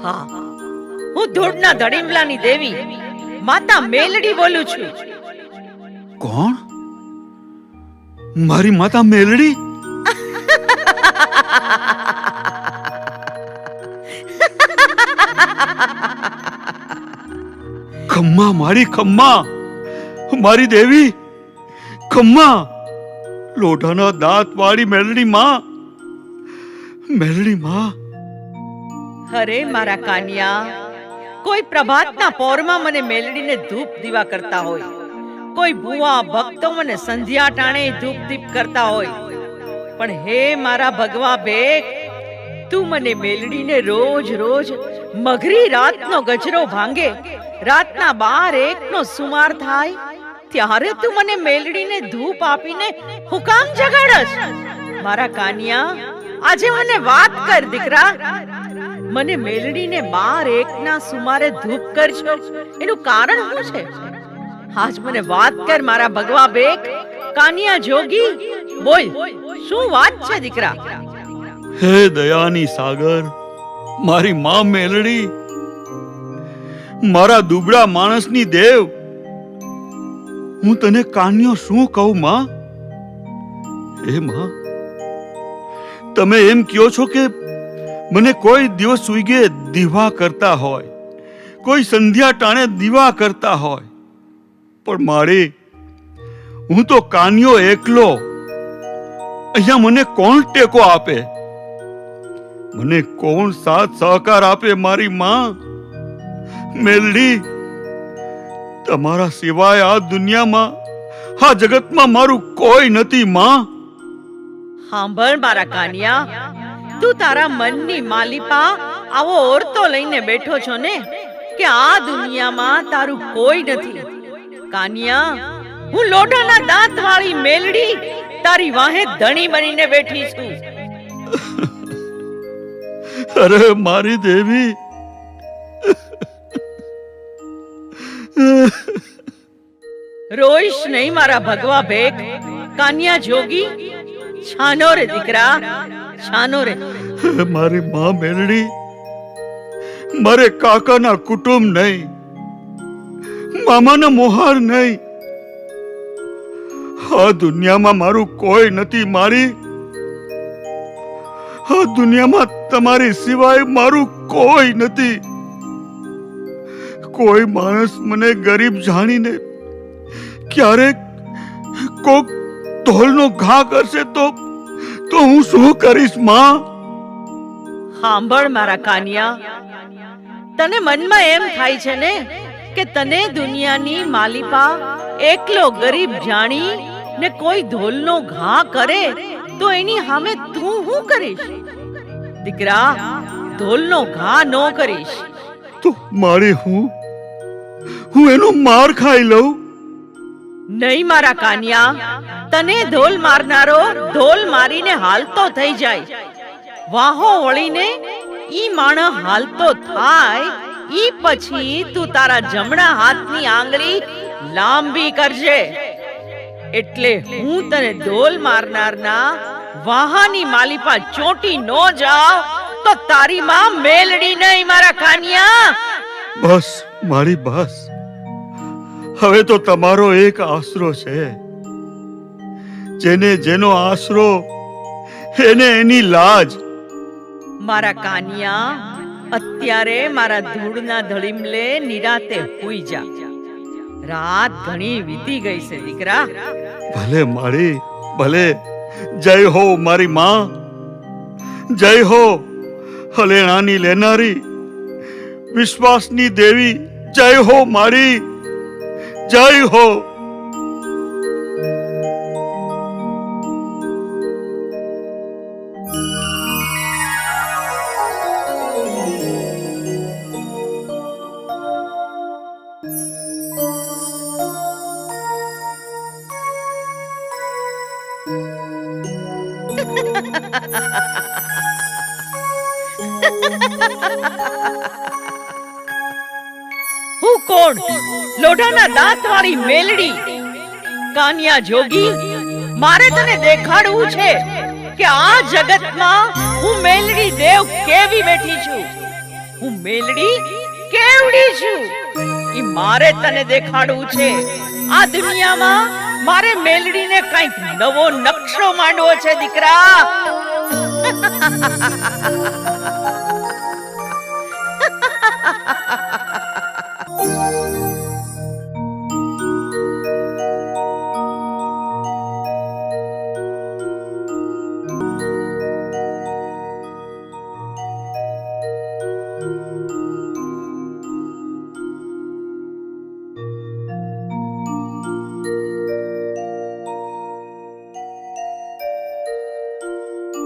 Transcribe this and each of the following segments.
હા, હું ધૂળના ધડીમલાની દેવી માતા મેલડી બોલું છું. કોણ? મારી માતા મેલડી? ખમ્મા, મારી ખમ્મા, મારી દેવી ખમ્મા, લોઢાના દાંત વાળી મેલડી માં, મેલડી માં. અરે મારા કાનિયા, કોઈ પ્રભાતના પોરમાં મને મેલડીને ધૂપ દીવા કરતા હોય, કોઈ ભુવા ભક્તો મને સંધ્યા ટાણે ધૂપ દીપ કરતા હોય, પણ હે મારા ભગવા બેક, તું મને મેલડીને રોજ રોજ મઘરી રાતનો ગજરો ભાંગે, રાતના 12-1 નો સુમાર થાય ત્યારે તું મને મેલડીને ધૂપ આપીને હુકામ જગાડસ? મારા કાનિયા, આજે મને વાત કર દીકરા, મને મેલડીને 12-1 ના સુમારે ધૂપ કરશો એનું કારણ શું છે? આજ મને વાત કર મારા ભગવા બેક, કાનિયા જોગી, બોલ શું વાત છે દીકરા? હે દયાની સાગર, મારી માં મેલડી, મારા દુબળા માણસની દેવ, હું તને કાન્યો શું કહું માં? હે માં, તમે એમ કહો છો કે મને કોઈ દિવસ સુઈગે દીવા કરતા હોય, કોઈ સંધ્યા ટાણે દીવા કરતા હોય, પણ મારે હું તો કાન્યો એકલો, અહીંયા મને કોણ ટેકો આપે? મને કોણ સાથ સહકાર આપે? મારી માં મેલડી, તમારા સિવાય આ દુનિયામાં, આ જગતમાં મારું કોઈ નથી માં. સાંભળ મારા કાનિયા, તું તારા મનની માલિપા આવો ઓરતો લઈને બેઠો છો ને કે આ દુનિયામાં તારું કોઈ નથી. કાનિયા, હું લોઢાના દાંત વાળી મેલડી તારી વાહે ધણી બનીને બેઠી છું. અરે મારી દેવી, રોઈશ નહીં મારા ભગવા ભેક. કાનિયા જોગી, છાનો રે દીકરા, છાનો રે. મારી માં મેલડી, મારે કાકાના કુટુંબ નહીં, મામાના મોહાર નહીં, આ દુનિયામાં મારું કોઈ નથી. મારી આ દુનિયામાં તમારી સિવાય મારું કોઈ નથી. કોઈ માણસ મને ગરીબ જાણીને ક્યારેક કોક ઢોલનો ઘા કરશે તો હું શું કરીશ માં? સાંભળ મારા કાનિયા, તને મનમાં એમ થાય છે ને કે તને દુનિયાની માલિપા એકલો ગરીબ જાણી ને કોઈ ધોલનો ઘા કરે તો એની સામે તું શું કરીશ? દીકરા, ધોલનો ઘા ન કરીશ તો મારે હું એનો માર ખાઈ લઉં? નહીં મારા કાનિયા, તને ધોલ મારનારો ધોલ મારીને હાલતો થઈ જાય, વાહો વળીને ઈ માણસ હાલતો થાય, ઈ પછી તું તારા જમણા હાથની આંગળી લાંબી કરજે. એટલે હું તને ધોલ મારનારના વાહાની માલિપા ચોંટી ન જાવ તો તારી માં મેલડી નહીં મારા કાનિયા. બસ મારી બસ, હવે તો તમારો એક આશરો છે, જેને જેનો આશરો એને એની લાજ. મારા કાનિયા, અત્યારે મારા ધૂળના ધડીમલે નિરાતે હુઈ જા, રાત ઘણી વીતી ગઈ છે દીકરા. ભલે મારી, ભલે. જય હો મારી માં, જય હો હલેણાની લેનારી, વિશ્વાસની દેવી, જય હો મારી, જય હો. હું કોણ? લોઢાના દાંત વાળી મેલડી, કાનિયા જોગી, મારે તને દેખાડવું છે કે આ જગતમાં હું મેલડી દેવ કેવી બેઠી છું. હું મેલડી કેવડી છું ઈ મારે તને દેખાડવું છે. આ દુનિયામાં મારે મેલડીને કંઈક નવો નકશો માંડવો છે દીકરા.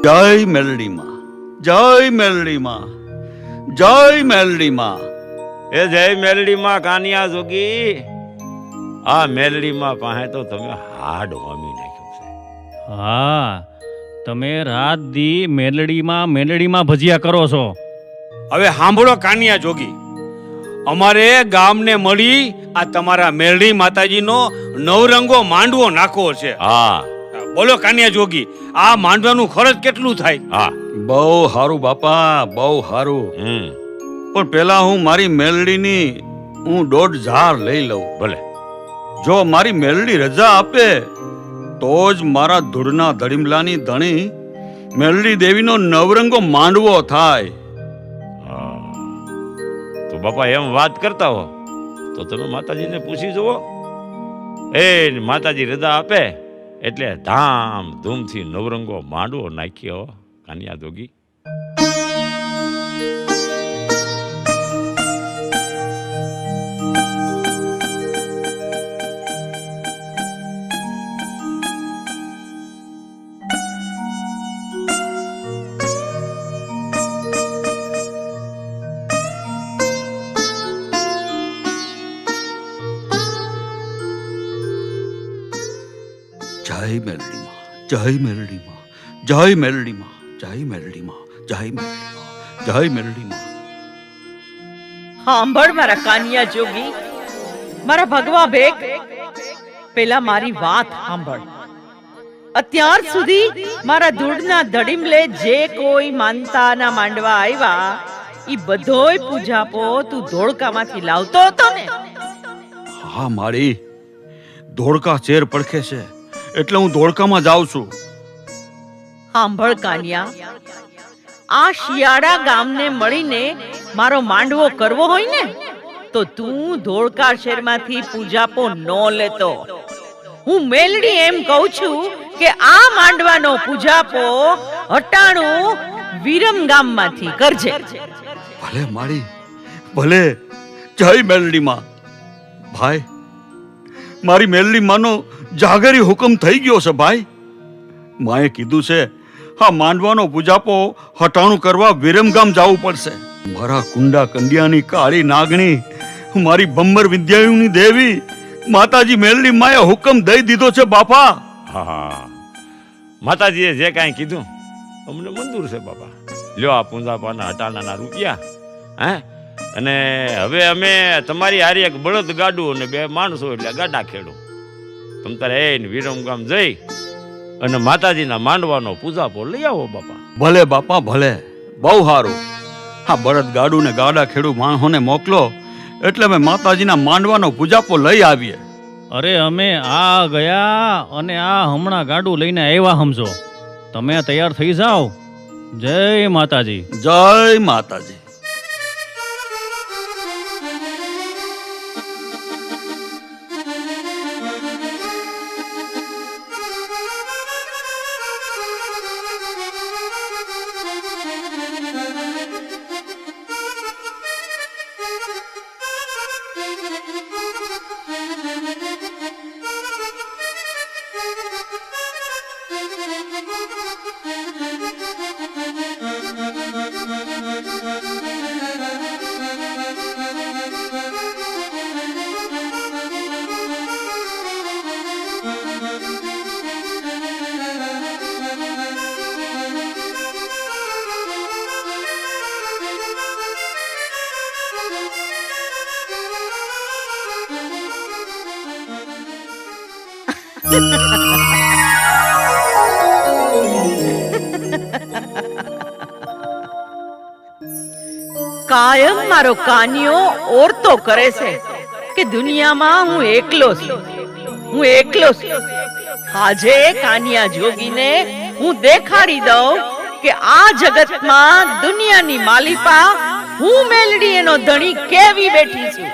જય મેલડીમાં, જય મેલડીમાં, જય મેલડીમાં. એ જય મેલડીમાં કાનિયા જોગી. આ મેલડીમાં પાસે તો તમે હાડ હોમી નાખ્યું છે. હા, તમે રાત દી મેલડીમાં ભજીયા કરો છો. હવે સાંભળો કાનિયા જોગી, અમારે ગામને મળી આ તમારા મેલડી માતાજીનો નવરંગો માંડવો નાખવો છે. હા બોલો કાનિયા જોગી, આ માંડવાનું ખર્ચ કેટલું થાય? હા બહુ હારું બાપા, બહુ હારું. પણ પેલા હું મારી મેલડીની 1.5 ઝાર લઈ લઉં. ભલે. જો મારી મેલડી રજા આપે તો જ મારા ધૂળના ધડીમલાની ધણી મેલડી દેવીનો નવરંગો માંડવો થાય. તો બાપા એમ વાત કરતા હો તો તમે માતાજીને પૂછી જુઓ. એ માતાજી રજા આપે એટલે ધામ ધૂમથી નવરંગો માંડવો નાખ્યો કાનિયા જોગી. જય મેલડીમાં, જય મેલડીમાં, જય મેલડીમાં, જય મેલડીમાં, જય મેલડીમાં, જય મેલડીમાં. સાંભળ મારા કાનિયા જોગી, મારા ભગવા ભેગ, પેલા મારી વાત સાંભળ. અત્યાર સુધી મારા ધૂળના ધડીમલે જે કોઈ માનતાના માંડવા આવ્યા ઈ બધોય પૂજાપો તું ધોળકામાંથી લાવતો હતો ને? હા મારી ધોળકા ચેર પડખે છે એટલે હું ધોળકામાં જાઉં છું. સાંભળ કાનિયા, આ શિયાળા ગામને મળીને મારો માંડવો કરવો હોય ને તો તું ધોળકા શહેરમાંથી પૂજાપો ન લેતો. હું મેલડી એમ કહું છું કે આ માંડવાનો પૂજાપો હટાણું વિરમ ગામમાંથી કરજે. ભલે મારી, ભલે. જય મેલડીમાં. ભાઈ, મારી મેલડી માનો જાગરી હુકમ થઈ ગયો છે ભાઈ. માએ કીધું છે હા માંડવાનો પૂજાપો હટાણું કરવા વિરમગામ જવું પડશે. મારા કુંડા કંડિયાની કાળી નાગણી, મારી બંબર વિદ્યાઓની દેવી માતાજી મેલડી માએ હુકમ દઈ દીધો છે બાપા. હા, માતાજીએ જે કાંઈ કીધું અમને મંજૂર છે બાપા. લ્યો આ પૂંજાપાના હટાણાના રૂપિયા. હે, અને હવે અમે તમારી હારી એક બળદ ગાડું અને 2 માણસો એટલે ગાડા ખેડું. તમ તારે એને વિરમગામ જઈ અને માતાજીના માંડવાનો પૂજાપો લઈ આવો બાપા. ભલે બાપા ભલે, બહુ સારું. હા બળદ ગાડું ને ગાડા ખેડૂ માણસોને મોકલો એટલે અમે માતાજીના માંડવાનો પૂજાપો લઈ આવીએ. અરે અમે આ ગયા અને આ હમણાં ગાડું લઈને આવ્યા સમજો. તમે તૈયાર થઈ જાઓ. જય માતાજી. જય માતાજી. કાયમ મારો કાનિયો ઓરતો કરે છે કે દુનિયામાં હું એકલો છું, હું એકલો છું. આજે કાનિયા જોગીને હું દેખાડી દઉં કે આ જગતમાં દુનિયાની માલિપા હું મેલડી એનો ધણી કેવી બેઠી છું.